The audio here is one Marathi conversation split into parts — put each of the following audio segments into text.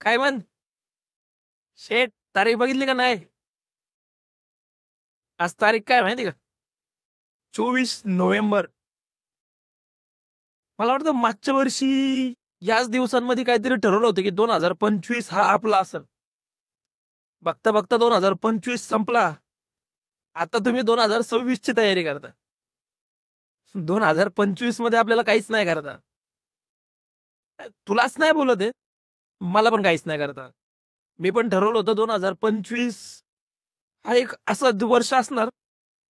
काय म्हण शेट, तारीख बघितली का नाही? आज तारीख काय माहिती का? 24 नोव्हेंबर. मला वाटतं मागच्या वर्षी याच दिवसांमध्ये काहीतरी ठरवलं होतं की 2025 हा आपला असेल. बघता बघता 2025 संपला. आता तुम्ही 2026 ची तयारी करता. 2025 मध्ये आपल्याला काहीच नाही करता. तुलाच नाही बोलत आहे, मला पण काहीच नाही करता. मी पण ठरवलं होतं 2025 हा एक असं वर्ष असणार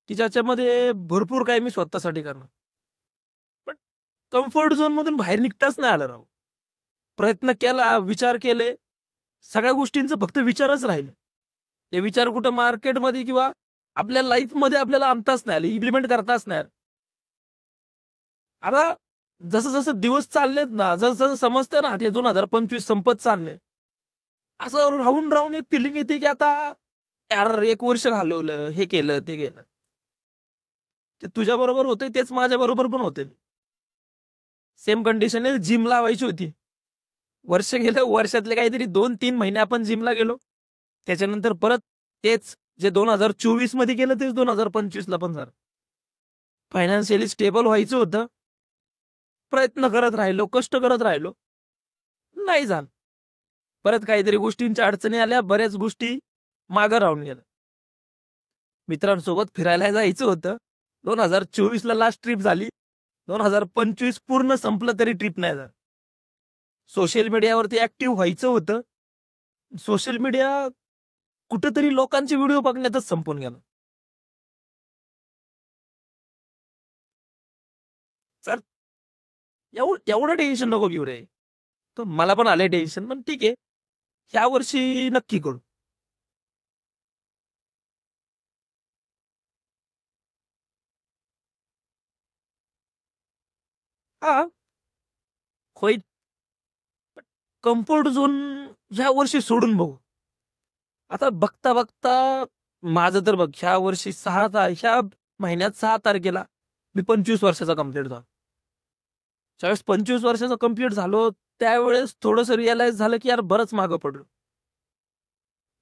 की ज्याच्यामध्ये भरपूर काही मी स्वतःसाठी करणार. पण कम्फर्ट झोन मधून बाहेर निघताच नाही आलं राव. प्रयत्न केला, विचार केले, सगळ्या गोष्टींचं फक्त विचारच राहिले. ते विचार कुठं मार्केटमध्ये किंवा आपल्या लाईफमध्ये आपल्याला आणताच नाही आले, इम्प्लिमेंट करताच नाही आले. आता जसं जसं दिवस चाललेत ना, जसं जसं समजतं ना ते 2025 संपत चालले, असं राहून राहून एक फिलिंग येते की आता यार 1 वर्ष घालवलं, हे केलं, ते केलं. ते तुझ्या बरोबर होतंय तेच माझ्या बरोबर पण होते. सेम कंडिशन आहे, जिम लावायची होती. वर्ष गेलं, वर्षातले काहीतरी 2-3 महिने आपण जिमला गेलो. त्याच्यानंतर परत तेच जे 2024 मध्ये केलं तेच 2025 ला पण झालं. फायनान्शियली स्टेबल व्हायचं होतं. प्रयत्न करत राहिलो, कष्ट करत राहिलो. नाही झालं. परत काहीतरी गोष्टींच्या अडचणी आल्या, बऱ्याच गोष्टी मागं राहून गेल्या. मित्रांसोबत फिरायला जायचं होतं. 2024 ला लास्ट ट्रिप झाली. 2025 पूर्ण संपलं तरी ट्रिप नाही झाली. सोशल मीडियावरती ऍक्टिव्ह व्हायचं होतं. सोशल मीडिया कुठेतरी लोकांचे व्हिडिओ बघण्यातच संपून गेला. चल, एवढं टेन्शन नको घेऊ रे. तर मला पण आलंय टेन्शन, पण ठीक आहे. ह्या वर्षी नक्की करू. हा, होईल. कम्फर्ट झोन ह्या वर्षी सोडून बघू. आता बघता बघता माझं तर बघ, ह्या वर्षी ह्या महिन्यात 6 तारखेला मी 25 वर्षाचा कम्प्लीट झालो. ज्यावेळेस 25 वर्षाचा कम्प्लीट झालो, त्यावेळेस थोडंसं रिअलाइज झालं की यार बरंच मागं पडलो.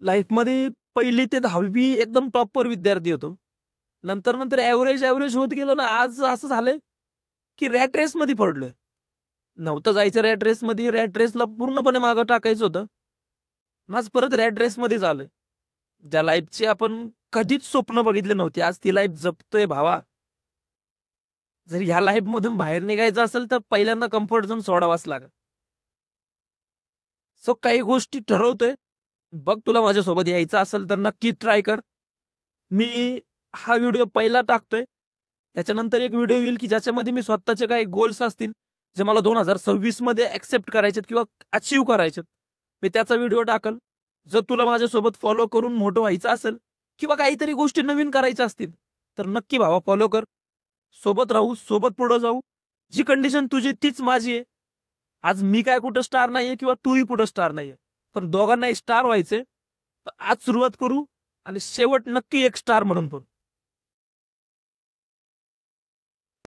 लाईफमध्ये 1ली ते 10वी एकदम टॉपवर विद्यार्थी होतो. नंतर नंतर ॲव्हरेज ॲव्हरेज होत गेलो ना, आज असं झालंय की रॅट रेसमध्ये पडलोय. नव्हतं जायचं रॅट रेसमध्ये, रॅट रेसला पूर्णपणे मागं टाकायचं होतं. आज परत रॅट रेसमध्येच आलोय. ज्या लाईफची आपण कधीच स्वप्न बघितले नव्हते, आज ती लाईफ जगतोय भावा. जर ह्या लाईफमधून बाहेर निघायचं असेल तर पहिल्यांदा कम्फर्ट झोन सोडावाच लागेल. सो काही गोष्टी ठरवतोय. बघ, तुला माझ्यासोबत यायचं असेल तर नक्की ट्राय कर. मी हा व्हिडिओ पहिला टाकतोय. त्याच्यानंतर एक व्हिडिओ येईल की ज्याच्यामध्ये मी स्वतःचे काही गोल्स असतील, जे मला 2026 मध्ये ऍक्सेप्ट करायचे किंवा अचीव्ह करायचे, मी त्याचा व्हिडिओ टाकल. जर तुला माझ्यासोबत फॉलो करून मोठं व्हायचं असेल किंवा काहीतरी गोष्टी नवीन करायच्या असतील तर नक्की भावा फॉलो कर. सोबत राहू, सोबत पुढे जाऊ. जी कंडिशन तुझी तीच माझी आहे. आज मी काय कुठं स्टार नाहीये किंवा तूही कुठं स्टार नाहीये, पण दोघांनाही स्टार व्हायचे. आज सुरुवात करू आणि शेवट नक्की एक स्टार म्हणून पण.